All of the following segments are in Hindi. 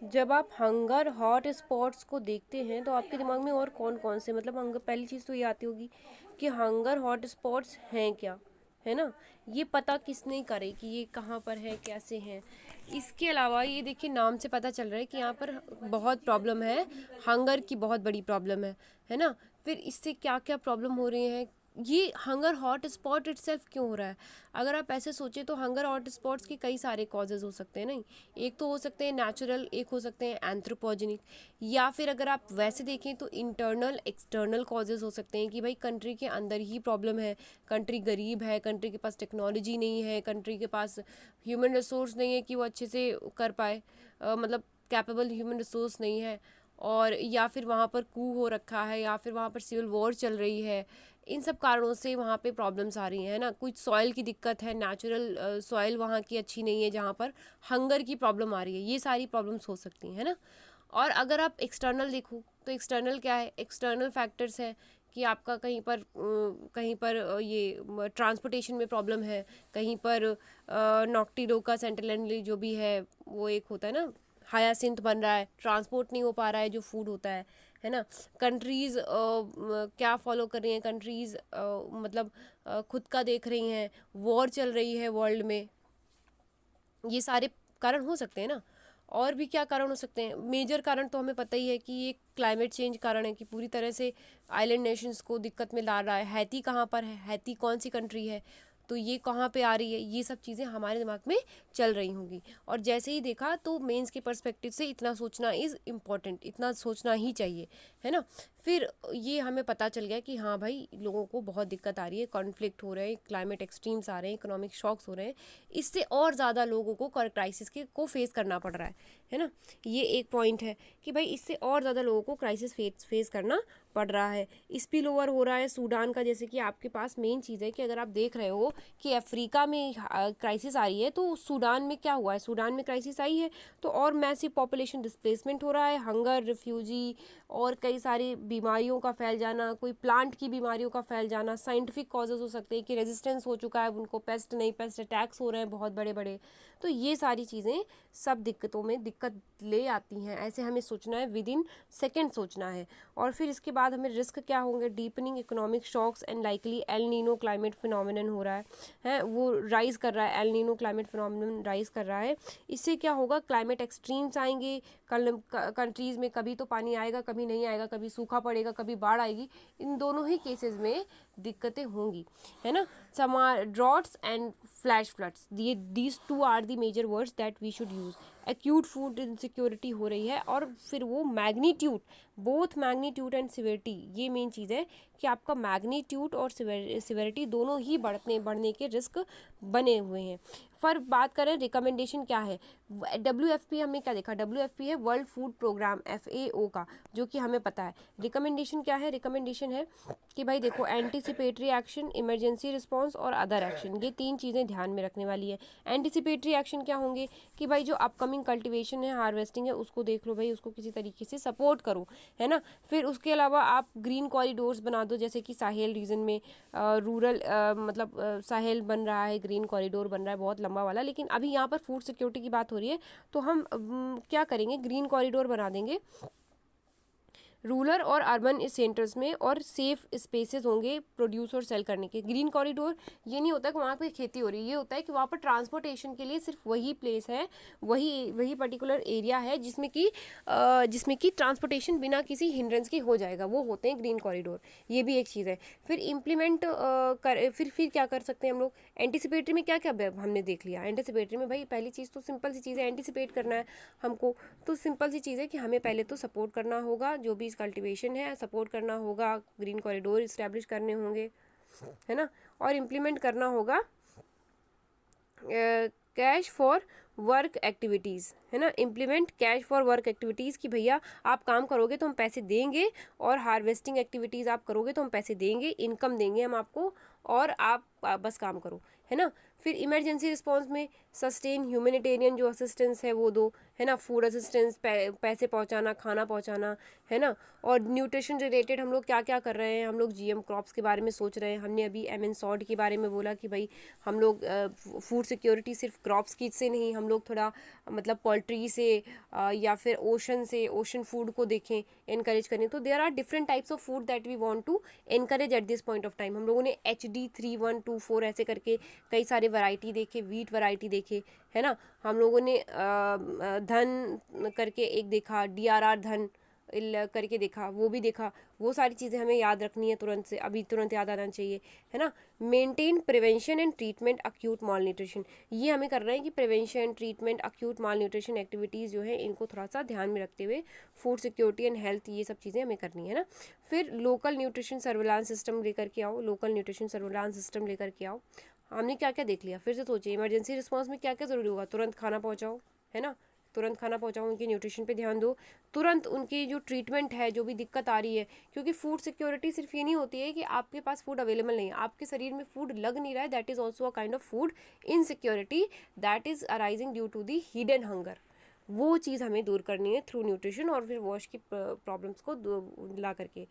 जब आप हंगर हॉट स्पॉट्स को देखते हैं तो आपके दिमाग में और कौन कौन से, मतलब हंगर, पहली चीज़ तो ये आती होगी कि हंगर हॉट स्पॉट्स हैं क्या, है ना। ये पता किसने करे कि ये कहाँ पर है, कैसे हैं। इसके अलावा ये देखिए, नाम से पता चल रहा है कि यहाँ पर बहुत प्रॉब्लम है, हंगर की बहुत बड़ी प्रॉब्लम है ना। फिर इससे क्या क्या प्रॉब्लम हो रही हैं, ये हंगर हॉट स्पॉट इटसेल्फ क्यों हो रहा है। अगर आप ऐसे सोचें तो हंगर हॉट स्पॉट्स के कई सारे कॉजेज़ हो सकते हैं। नहीं, एक तो हो सकते हैं नेचुरल, एक हो सकते हैं एंथ्रोपोजेनिक, या फिर अगर आप वैसे देखें तो इंटरनल एक्सटर्नल कॉजेज़ हो सकते हैं कि भाई कंट्री के अंदर ही प्रॉब्लम है, कंट्री गरीब है, कंट्री के पास टेक्नोलॉजी नहीं है, कंट्री के पास ह्यूमन रिसोर्स नहीं है कि वो अच्छे से कर पाए, मतलब कैपेबल ह्यूमन रिसोर्स नहीं है, और या फिर वहाँ पर कू हो रखा है, या फिर वहाँ पर सिविल वॉर चल रही है। इन सब कारणों से वहाँ पे प्रॉब्लम्स आ रही हैं, है ना। कुछ सॉइल की दिक्कत है, नेचुरल सॉइल वहाँ की अच्छी नहीं है जहाँ पर हंगर की प्रॉब्लम आ रही है। ये सारी प्रॉब्लम्स हो सकती हैं, है ना। और अगर आप एक्सटर्नल देखो तो एक्सटर्नल क्या है, एक्सटर्नल फैक्टर्स हैं कि आपका कहीं पर ये ट्रांसपोर्टेशन में प्रॉब्लम है, कहीं पर नॉक्टिडोका सेंटिनली जो भी है वो एक होता है ना, हायासिंथ बन रहा है, ट्रांसपोर्ट नहीं हो पा रहा है जो फूड होता है ना। कंट्रीज़ क्या फॉलो कर रही हैं, कंट्रीज़ मतलब खुद का देख रही हैं, वॉर चल रही है वर्ल्ड में। ये सारे कारण हो सकते हैं ना। और भी क्या कारण हो सकते हैं, मेजर कारण तो हमें पता ही है कि ये क्लाइमेट चेंज कारण है कि पूरी तरह से आइलैंड नेशंस को दिक्कत में ला रहा है। हैती कहाँ पर है, हैती कौन सी कंट्री है, तो ये कहाँ पे आ रही है, ये सब चीज़ें हमारे दिमाग में चल रही होंगी। और जैसे ही देखा तो मेंस के पर्सपेक्टिव से इतना सोचना इज़ इम्पॉर्टेंट, इतना सोचना ही चाहिए, है ना। फिर ये हमें पता चल गया कि हाँ भाई, लोगों को बहुत दिक्कत आ रही है, कॉन्फ्लिक्ट हो रहे हैं, क्लाइमेट एक्सट्रीम्स आ रहे हैं, इकोनॉमिक शॉक्स हो रहे हैं, इससे और ज़्यादा लोगों को क्राइसिस के को फेस करना पड़ रहा है ना। ये एक पॉइंट है कि भाई इससे और ज़्यादा लोगों को क्राइसिस फेस करना पड़ रहा है। स्पिल ओवर हो रहा है सूडान का, जैसे कि आपके पास मेन चीज़ है कि अगर आप देख रहे हो कि अफ्रीका में क्राइसिस आ रही है, तो सूडान में क्या हुआ है, सूडान में क्राइसिस आई है तो और मैसिव पॉपुलेशन डिस्प्लेसमेंट हो रहा है, हंगर, रिफ्यूजी और कई सारी बीमारियों का फैल जाना, कोई प्लांट की बीमारियों का फैल जाना, साइंटिफिक कॉजेज हो सकते हैं कि रेजिस्टेंस हो चुका है उनको, पेस्ट नहीं, पेस्ट अटैक्स हो रहे हैं बहुत बड़े बड़े। तो ये सारी चीज़ें सब दिक्कतों में दिक्कत ले आती हैं, ऐसे हमें सोचना है, विद इन सेकेंड सोचना है। और फिर इसके बाद हमें रिस्क क्या होंगे, deepening economic shocks and likely El Nino climate phenomenon हो रहा है वो राइज कर रहा है, El Nino climate phenomenon rise कर रहा है। इससे क्या होगा, क्लाइमेट एक्सट्रीम्स आएंगे कंट्रीज़ में, कभी तो पानी आएगा, कभी नहीं आएगा, कभी सूखा पड़ेगा, कभी बाढ़ आएगी। इन दोनों ही केसेस में दिक्कतें होंगी, है ना। Some droughts and flash floods, these two are the major words that we should use. Acute food insecurity हो रही है, और फिर वो magnitude, both magnitude and severity, ये मेन चीज़ है कि आपका मैग्नीट्यूड और सिवियरिटी दोनों ही बढ़ने के रिस्क बने हुए हैं। पर बात करें रिकमेंडेशन क्या है, WFP हमने क्या देखा, WFP है वर्ल्ड फूड प्रोग्राम, FAO का, जो कि हमें पता है। रिकमेंडेशन क्या है, रिकमेंडेशन है कि भाई देखो, एंटीसिपेटरी एक्शन, इमरजेंसी रिस्पांस और अदर एक्शन, ये तीन चीज़ें ध्यान में रखने वाली है। एंटीसिपेटरी एक्शन क्या होंगे कि भाई जो अपकमिंग कल्टीवेशन है, हार्वेस्टिंग है, उसको देख लो भाई, उसको किसी तरीके से सपोर्ट करो, है ना। फिर उसके अलावा आप ग्रीन कॉरिडोर्स बना दो, जैसे कि साहेल रीजन में रूरल मतलब साहेल बन रहा है, ग्रीन कॉरिडोर बन रहा है बहुत लंबा वाला, लेकिन अभी यहाँ पर फूड सिक्योरिटी की बात हो रही है, तो हम क्या करेंगे, ग्रीन कॉरिडोर बना देंगे रूरल और अर्बन इस सेंटर्स में, और सेफ स्पेसेस होंगे प्रोड्यूस और सेल करने के। ग्रीन कॉरिडोर ये नहीं होता कि वहाँ पे खेती हो रही है, ये होता है कि वहाँ पर ट्रांसपोर्टेशन के लिए सिर्फ वही प्लेस है, वही पर्टिकुलर एरिया है जिसमें कि ट्रांसपोर्टेशन बिना किसी हिंड्रेंस के हो जाएगा, वो होते हैं ग्रीन कॉरिडोर। ये भी एक चीज़ है। फिर इम्प्लीमेंट फिर क्या कर सकते हैं हम लोग, एंटीसिपेटरी में क्या क्या हमने देख लिया। एंटीसिपेटरी में भाई पहली चीज़ तो सिंपल सी चीज़ है, एंटीसिपेट करना है हमको, तो सिंपल सी चीज़ है कि हमें पहले तो सपोर्ट करना होगा, जो भी कल्टीवेशन है सपोर्ट करना होगा, ग्रीन कॉरिडोर इस्टेब्लिश करने होंगे, है ना। और इम्प्लीमेंट करना होगा कैश फॉर वर्क एक्टिविटीज़, है ना। Implement cash for work activities कि भैया आप काम करोगे तो हम पैसे देंगे, और हार्वेस्टिंग एक्टिविटीज़ आप करोगे तो हम पैसे देंगे, इनकम देंगे हम आपको, और आप बस काम करो, है ना। फिर इमरजेंसी रिस्पॉन्स में सस्टेन ह्यूमैनिटेरियन जो असिस्टेंस है वो दो, है ना, फूड असिस्टेंस, पैसे पहुंचाना, खाना पहुंचाना, है ना। और न्यूट्रिशन रिलेटेड हम लोग क्या क्या कर रहे हैं, हम लोग जीएम क्रॉप्स के बारे में सोच रहे हैं। हमने अभी एमएन सॉर्ड के बारे में बोला कि भाई हम लोग फूड सिक्योरिटी सिर्फ क्रॉप्स की से नहीं, हम लोग थोड़ा मतलब पोल्ट्री से या फिर ओशन से, ओशन फूड को देखें, इनकरेज करें। तो there are different types of food that we want to encourage at this point of time. हम लोगों ने HD3124 ऐसे करके कई सारे वैरायटी देखे, वीट वैरायटी देखे, है ना। हम लोगों ने धन करके एक देखा, DRR धन करके देखा, वो भी देखा। वो सारी चीज़ें हमें याद रखनी है, तुरंत से, अभी तुरंत याद आना चाहिए, है ना। Maintain prevention and treatment acute mall nutrition, ये हमें करना है कि प्रिवेंशन, ट्रीटमेंट, अक्यूट माल न्यूट्रिशन एक्टिविटीज़ जो है इनको थोड़ा सा ध्यान में रखते हुए फूड सिक्योरिटी एंड हेल्थ, ये सब चीज़ें हमें करनी है ना। फिर लोकल न्यूट्रिशन सर्विलांस सिस्टम लेकर के आओ, लोकल न्यूट्रिशन सर्विलांस सिस्टम लेकर के आओ। हमने क्या क्या देख लिया, फिर से सोचिए इमरजेंसी रिस्पॉन्स में क्या क्या ज़रूरी होगा। तुरंत खाना पहुँचाओ, है ना, तुरंत खाना पहुँचाओ, उनके न्यूट्रिशन पे ध्यान दो, तुरंत उनकी जो ट्रीटमेंट है, जो भी दिक्कत आ रही है, क्योंकि फूड सिक्योरिटी सिर्फ ये नहीं होती है कि आपके पास फूड अवेलेबल नहीं है, आपके शरीर में फूड लग नहीं रहा है, that is also a kind of food insecurity that is arising due to the hidden hunger. वो चीज़ हमें दूर करनी है थ्रू न्यूट्रिशन और फिर वॉश की प्रॉब्लम्स को ला करके।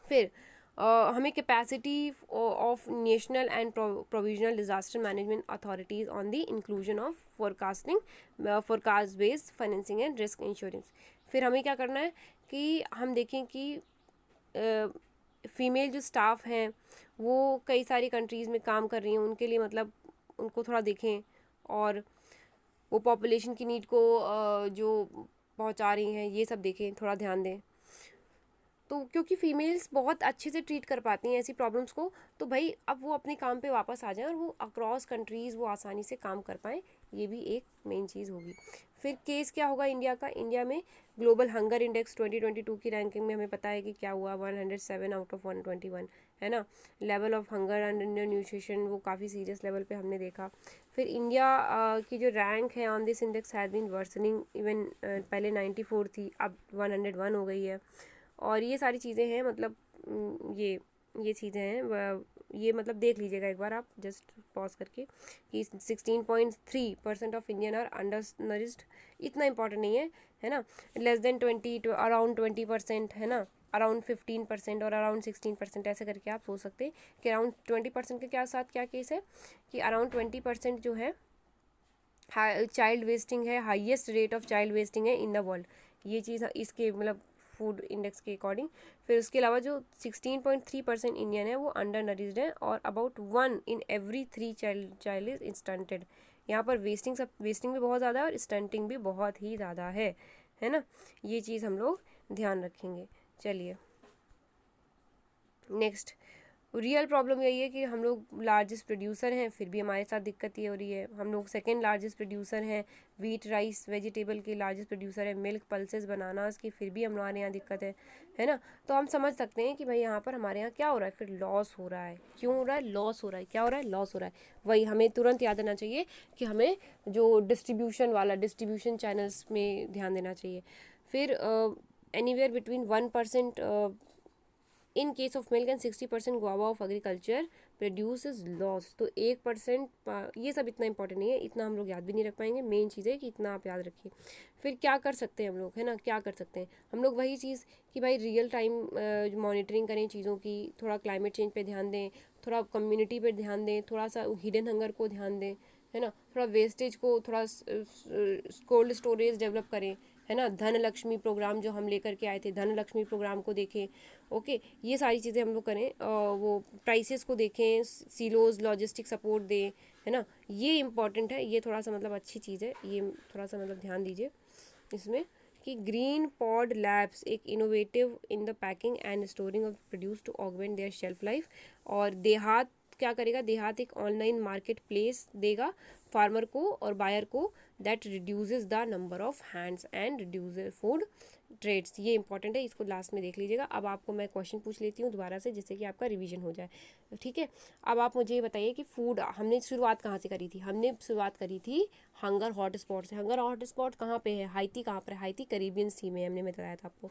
फिर हमें capacity of national and provisional disaster management authorities on the inclusion of forecast based financing and risk insurance. फिर हमें क्या करना है कि हम देखें कि फीमेल जो स्टाफ हैं वो कई सारी कंट्रीज़ में काम कर रही हैं, उनके लिए मतलब उनको थोड़ा देखें, और वो पॉपुलेशन की नीड को जो पहुंचा रही हैं ये सब देखें, थोड़ा ध्यान दें। तो क्योंकि फीमेल्स बहुत अच्छे से ट्रीट कर पाती हैं ऐसी प्रॉब्लम्स को, तो भाई अब वो अपने काम पे वापस आ जाएं और वो अक्रॉस कंट्रीज़ वो आसानी से काम कर पाएँ, ये भी एक मेन चीज़ होगी। फिर केस क्या होगा इंडिया का, इंडिया में ग्लोबल हंगर इंडेक्स 2022 की रैंकिंग में हमें पता है कि क्या हुआ, 107 आउट ऑफ 121, है ना। Level of hunger and under nutrition वो काफ़ी सीरियस लेवल पे हमने देखा। फिर इंडिया की जो रैंक है on this index has been worsening, even पहले 94 थी, अब 101 हो गई है। और ये सारी चीज़ें हैं, मतलब ये चीज़ें हैं, ये मतलब देख लीजिएगा एक बार आप जस्ट पॉज करके कि 16.3% of Indian are undernourished, इतना इंपॉर्टेंट नहीं है, है ना। लेस देन 20 अराउंड 20%, है ना, अराउंड 15% और अराउंड 16%, ऐसे करके आप सोच सकते हैं कि अराउंड 20% के क्या साथ क्या केस है कि अराउंड 20% जो है चाइल्ड वेस्टिंग है, highest rate of child wasting है इन द वर्ल्ड, ये चीज़ इसके मतलब फूड इंडेक्स के अकॉर्डिंग। फिर उसके अलावा जो 16.3% इंडियन है वो अंडर नरिश्ड है, और about 1 in every 3 child is stunted. यहाँ पर वेस्टिंग भी बहुत ज़्यादा है और स्टंटिंग भी बहुत ही ज़्यादा है ना। ये चीज़ हम लोग ध्यान रखेंगे। चलिए नेक्स्ट, रियल प्रॉब्लम यही है कि हम लोग लार्जेस्ट प्रोड्यूसर हैं, फिर भी हमारे साथ दिक्कत ये हो रही है। हम लोग सेकंड लार्जेस्ट प्रोड्यूसर हैं, वीट, राइस, वेजिटेबल के लार्जेस्ट प्रोड्यूसर है, मिल्क, पल्सेस, बनानास की, फिर भी हमारे यहाँ दिक्कत है ना। तो हम समझ सकते हैं कि भाई यहाँ पर हमारे यहाँ क्या हो रहा है, फिर लॉस हो रहा है। क्यों हो रहा है? लॉस हो रहा है। क्या हो रहा है? लॉस हो रहा है। वही हमें तुरंत याद आना चाहिए कि हमें जो डिस्ट्रीब्यूशन चैनल्स में ध्यान देना चाहिए। फिर anywhere between 1% in case of milk and 60% guava of agriculture produce is loss. तो 1%, ये सब इतना इंपॉर्टेंट नहीं है, इतना हम लोग याद भी नहीं रख पाएंगे। मेन चीज़ है कि इतना आप याद रखिए। फिर क्या कर सकते हैं हम लोग, है ना, क्या कर सकते हैं हम लोग? वही चीज़ कि भाई रियल टाइम मॉनिटरिंग करें चीज़ों की, थोड़ा क्लाइमेट चेंज पे ध्यान दें, थोड़ा कम्युनिटी पे ध्यान दें, थोड़ा सा हिडन हंगर को ध्यान दें, है ना, थोड़ा वेस्टेज को, थोड़ा कोल्ड स्टोरेज डेवलप करें, है ना। धन लक्ष्मी प्रोग्राम जो हम लेकर के आए थे, धन लक्ष्मी प्रोग्राम को देखें। ओके, ये सारी चीज़ें हम लोग करें। वो प्राइसेस को देखें, सीलोज लॉजिस्टिक सपोर्ट दें, है ना। ये इंपॉर्टेंट है, ये थोड़ा सा मतलब अच्छी चीज़ है, ये थोड़ा सा मतलब ध्यान दीजिए इसमें कि ग्रीन पॉड लैब्स एक innovative in the packing and storing of produce to augment their shelf life. और देहात क्या करेगा? देहात एक ऑनलाइन मार्केट प्लेस देगा फार्मर को और बायर को, that reduces the number of hands and reduces food trades. ये इंपॉर्टेंट है, इसको लास्ट में देख लीजिएगा। अब आपको मैं क्वेश्चन पूछ लेती हूँ दोबारा से, जिससे कि आपका रिवीजन हो जाए, ठीक है। अब आप मुझे ये बताइए कि फूड हमने शुरुआत कहाँ से करी थी? हमने शुरुआत करी थी हंगर हॉट स्पॉट से। हंगर हॉट स्पॉट कहाँ पे है? हाइती कहाँ पर है? हाइती कैरिबियन सी में, हमने बताया था आपको।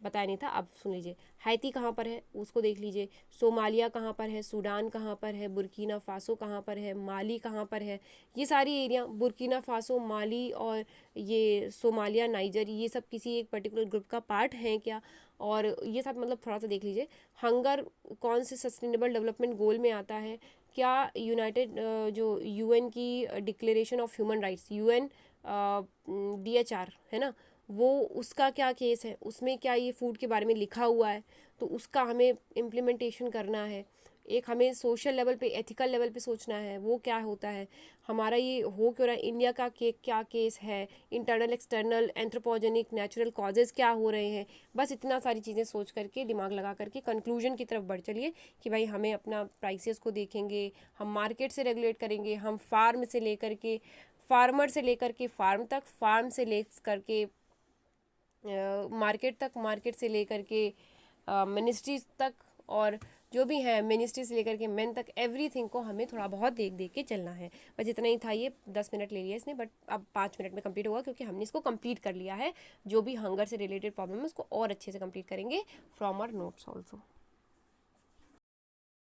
बताया नहीं था, अब सुन लीजिए। हैती कहाँ पर है उसको देख लीजिए, सोमालिया कहाँ पर है, सूडान कहाँ पर है, बुर्किना फासो कहाँ पर है, माली कहाँ पर है, ये सारी एरिया, बुर्किना फासो, माली और ये सोमालिया, नाइजर, ये सब किसी एक पर्टिकुलर ग्रुप का पार्ट हैं क्या, और ये सब मतलब थोड़ा सा देख लीजिए। हंगर कौन से सस्टेनेबल डेवलपमेंट गोल में आता है, क्या यूनाइटेड जो यूएन की declaration of human rights, UN DHR है ना, वो उसका क्या केस है, उसमें क्या ये फूड के बारे में लिखा हुआ है, तो उसका हमें इम्प्लीमेंटेशन करना है। एक हमें सोशल लेवल पे, एथिकल लेवल पे सोचना है, वो क्या होता है, हमारा ये हो क्यों रहा है, इंडिया का क्या केस है, internal external anthropogenic natural causes क्या हो रहे हैं। बस इतना सारी चीज़ें सोच करके, दिमाग लगा करके कंक्लूजन की तरफ बढ़ चलिए कि भाई हमें अपना प्राइसेस को देखेंगे, हम मार्केट से रेगुलेट करेंगे, हम फार्म से लेकर के, फार्मर से लेकर के फार्म तक, फार्म से ले करके मार्केट तक, मार्केट से लेकर के मिनिस्ट्रीज तक, और जो भी है मिनिस्ट्री से लेकर के मेन तक, एवरीथिंग को हमें थोड़ा बहुत देख देख के चलना है। बस इतना ही था, ये 10 मिनट ले लिया इसने, बट अब 5 मिनट में कंप्लीट होगा क्योंकि हमने इसको कंप्लीट कर लिया है। जो भी हंगर से रिलेटेड प्रॉब्लम है उसको और अच्छे से कंप्लीट करेंगे फ्रॉम आवर नोट्स ऑल्सो।